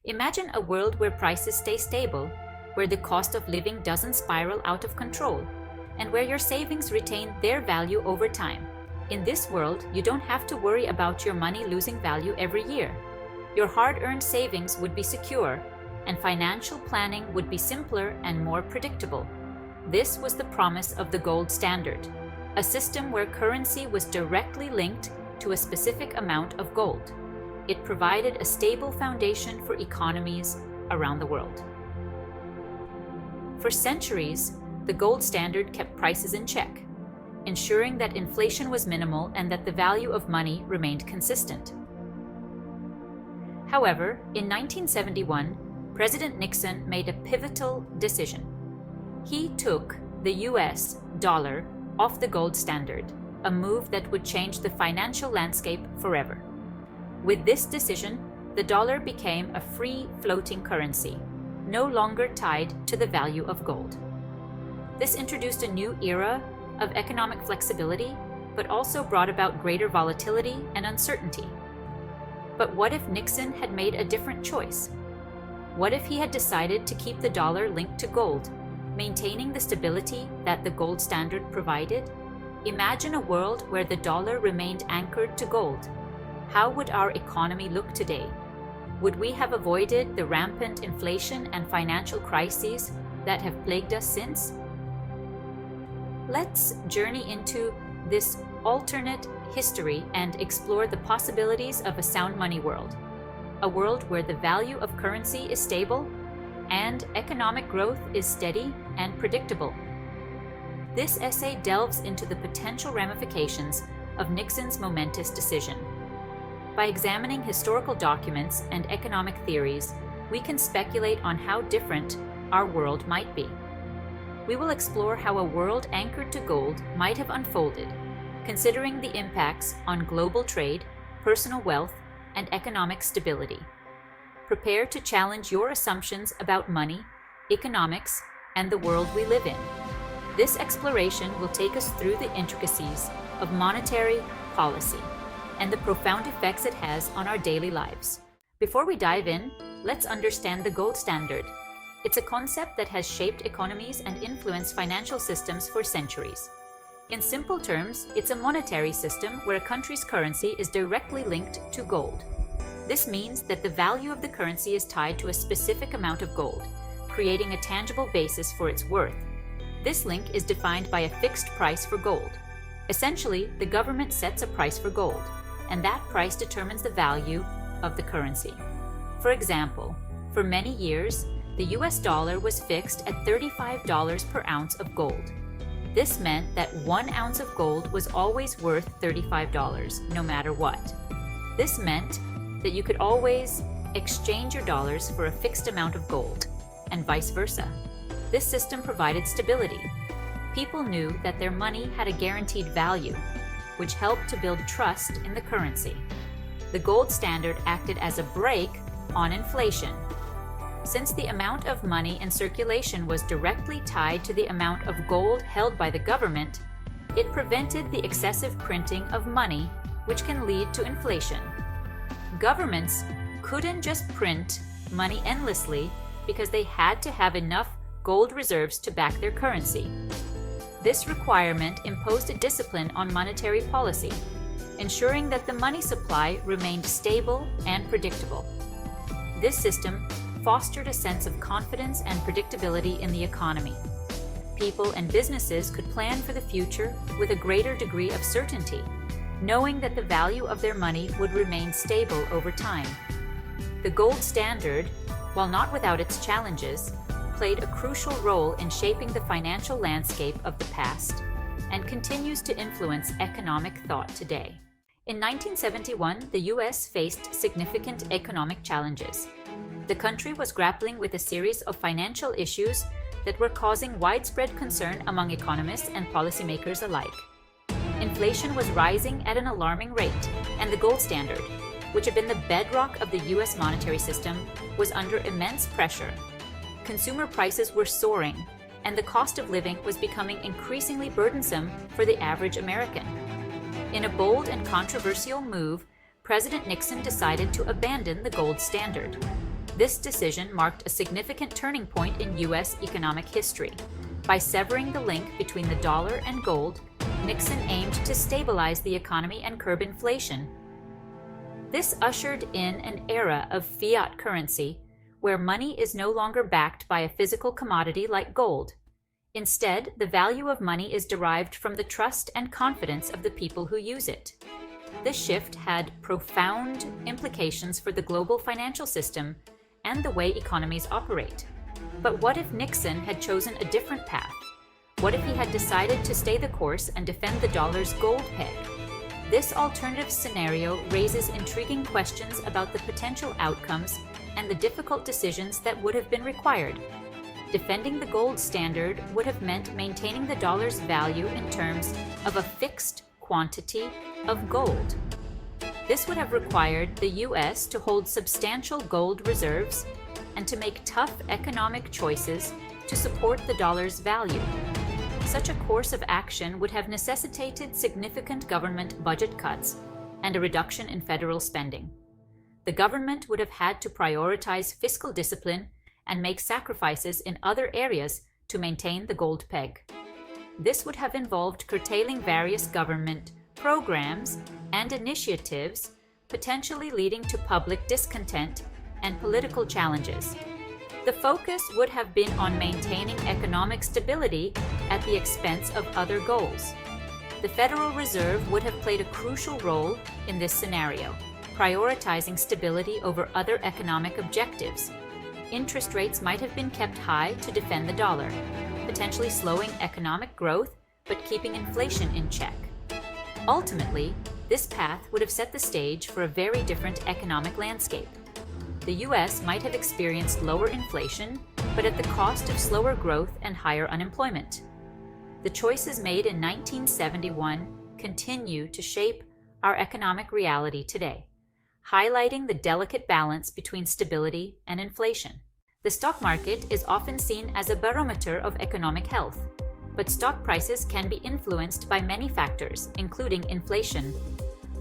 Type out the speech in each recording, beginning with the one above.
Imagine a world where prices stay stable, where the cost of living doesn't spiral out of control, and where your savings retain their value over time. In this world, you don't have to worry about your money losing value every year. Your hard-earned savings would be secure, and financial planning would be simpler and more predictable. This was the promise of the gold standard, a system where currency was directly linked to a specific amount of gold. It provided a stable foundation for economies around the world. For centuries, the gold standard kept prices in check, ensuring that inflation was minimal and that the value of money remained consistent. However, in 1971, President Nixon made a pivotal decision. He took the US dollar off the gold standard, a move that would change the financial landscape forever. With this decision, the dollar became a free floating currency, no longer tied to the value of gold. This introduced a new era of economic flexibility, but also brought about greater volatility and uncertainty. But what if Nixon had made a different choice? What if he had decided to keep the dollar linked to gold, maintaining the stability that the gold standard provided? Imagine a world where the dollar remained anchored to gold. How would our economy look today? Would we have avoided the rampant inflation and financial crises that have plagued us since? Let's journey into this alternate history and explore the possibilities of a sound money world, a world where the value of currency is stable and economic growth is steady and predictable. This essay delves into the potential ramifications of Nixon's momentous decision. By examining historical documents and economic theories, we can speculate on how different our world might be. We will explore how a world anchored to gold might have unfolded, considering the impacts on global trade, personal wealth, and economic stability. Prepare to challenge your assumptions about money, economics, and the world we live in. This exploration will take us through the intricacies of monetary policy and the profound effects it has on our daily lives. Before we dive in, let's understand the gold standard. It's a concept that has shaped economies and influenced financial systems for centuries. In simple terms, it's a monetary system where a country's currency is directly linked to gold. This means that the value of the currency is tied to a specific amount of gold, creating a tangible basis for its worth. This link is defined by a fixed price for gold. Essentially, the government sets a price for gold, and that price determines the value of the currency. For example, for many years, the US dollar was fixed at $35 per ounce of gold. This meant that 1 ounce of gold was always worth $35, no matter what. This meant that you could always exchange your dollars for a fixed amount of gold, and vice versa. This system provided stability. People knew that their money had a guaranteed value, which helped to build trust in the currency. The gold standard acted as a brake on inflation. Since the amount of money in circulation was directly tied to the amount of gold held by the government, it prevented the excessive printing of money, which can lead to inflation. Governments couldn't just print money endlessly because they had to have enough gold reserves to back their currency. This requirement imposed a discipline on monetary policy, ensuring that the money supply remained stable and predictable. This system fostered a sense of confidence and predictability in the economy. People and businesses could plan for the future with a greater degree of certainty, knowing that the value of their money would remain stable over time. The gold standard, while not without its challenges, played a crucial role in shaping the financial landscape of the past and continues to influence economic thought today. In 1971, the US faced significant economic challenges. The country was grappling with a series of financial issues that were causing widespread concern among economists and policymakers alike. Inflation was rising at an alarming rate, and the gold standard, which had been the bedrock of the US monetary system, was under immense pressure. Consumer prices were soaring, and the cost of living was becoming increasingly burdensome for the average American. In a bold and controversial move, President Nixon decided to abandon the gold standard. This decision marked a significant turning point in U.S. economic history. By severing the link between the dollar and gold, Nixon aimed to stabilize the economy and curb inflation. This ushered in an era of fiat currency, where money is no longer backed by a physical commodity like gold. Instead, the value of money is derived from the trust and confidence of the people who use it. This shift had profound implications for the global financial system and the way economies operate. But what if Nixon had chosen a different path? What if he had decided to stay the course and defend the dollar's gold peg? This alternative scenario raises intriguing questions about the potential outcomes and the difficult decisions that would have been required. Defending the gold standard would have meant maintaining the dollar's value in terms of a fixed quantity of gold. This would have required the U.S. to hold substantial gold reserves and to make tough economic choices to support the dollar's value. Such a course of action would have necessitated significant government budget cuts and a reduction in federal spending. The government would have had to prioritize fiscal discipline and make sacrifices in other areas to maintain the gold peg. This would have involved curtailing various government programs and initiatives, potentially leading to public discontent and political challenges. The focus would have been on maintaining economic stability at the expense of other goals. The Federal Reserve would have played a crucial role in this scenario, prioritizing stability over other economic objectives. Interest rates might have been kept high to defend the dollar, potentially slowing economic growth but keeping inflation in check. Ultimately, this path would have set the stage for a very different economic landscape. The U.S. might have experienced lower inflation, but at the cost of slower growth and higher unemployment. The choices made in 1971 continue to shape our economic reality today, highlighting the delicate balance between stability and inflation. The stock market is often seen as a barometer of economic health, but stock prices can be influenced by many factors, including inflation.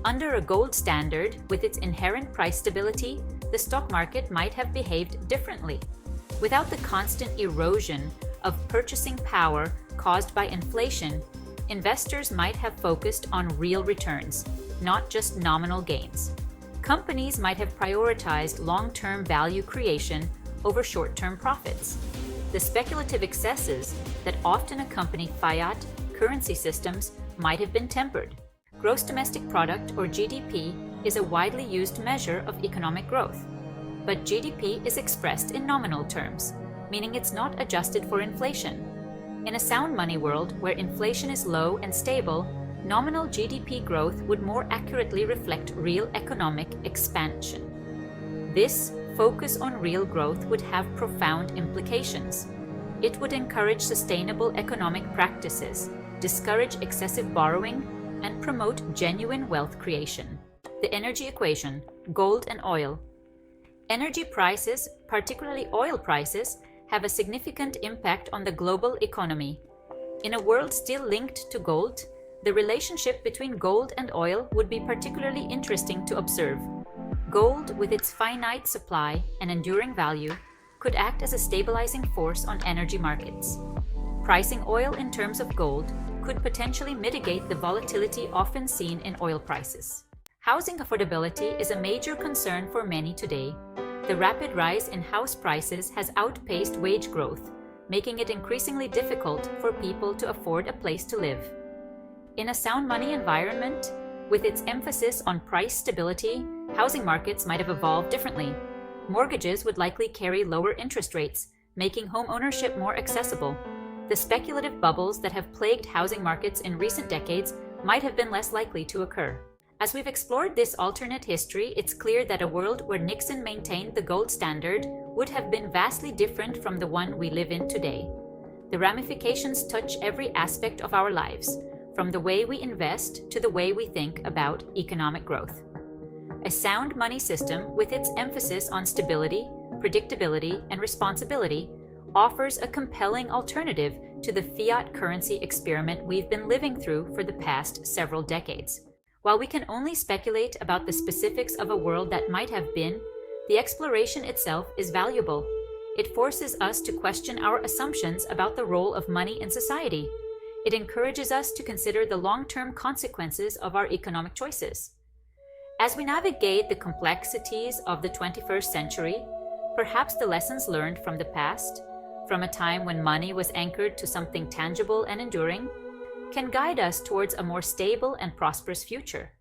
Under a gold standard, with its inherent price stability, the stock market might have behaved differently. Without the constant erosion of purchasing power caused by inflation, investors might have focused on real returns, not just nominal gains. Companies might have prioritized long-term value creation over short-term profits. The speculative excesses that often accompany fiat currency systems might have been tempered. Gross domestic product, or GDP, is a widely used measure of economic growth. But GDP is expressed in nominal terms, meaning it's not adjusted for inflation. In a sound money world where inflation is low and stable, nominal GDP growth would more accurately reflect real economic expansion. This focus on real growth would have profound implications. It would encourage sustainable economic practices, discourage excessive borrowing, and promote genuine wealth creation. The energy equation, gold and oil. Energy prices, particularly oil prices, have a significant impact on the global economy. In a world still linked to gold, the relationship between gold and oil would be particularly interesting to observe. Gold, with its finite supply and enduring value, could act as a stabilizing force on energy markets. Pricing oil in terms of gold could potentially mitigate the volatility often seen in oil prices. Housing affordability is a major concern for many today. The rapid rise in house prices has outpaced wage growth, making it increasingly difficult for people to afford a place to live. In a sound money environment, with its emphasis on price stability, housing markets might have evolved differently. Mortgages would likely carry lower interest rates, making home ownership more accessible. The speculative bubbles that have plagued housing markets in recent decades might have been less likely to occur. As we've explored this alternate history, it's clear that a world where Nixon maintained the gold standard would have been vastly different from the one we live in today. The ramifications touch every aspect of our lives, from the way we invest to the way we think about economic growth. A sound money system, with its emphasis on stability, predictability, and responsibility, offers a compelling alternative to the fiat currency experiment we've been living through for the past several decades. While we can only speculate about the specifics of a world that might have been, The exploration itself is valuable. It forces us to question our assumptions about the role of money in society. It encourages us to consider the long-term consequences of our economic choices. As we navigate the complexities of the 21st century, perhaps the lessons learned from the past, from a time when money was anchored to something tangible and enduring, can guide us towards a more stable and prosperous future.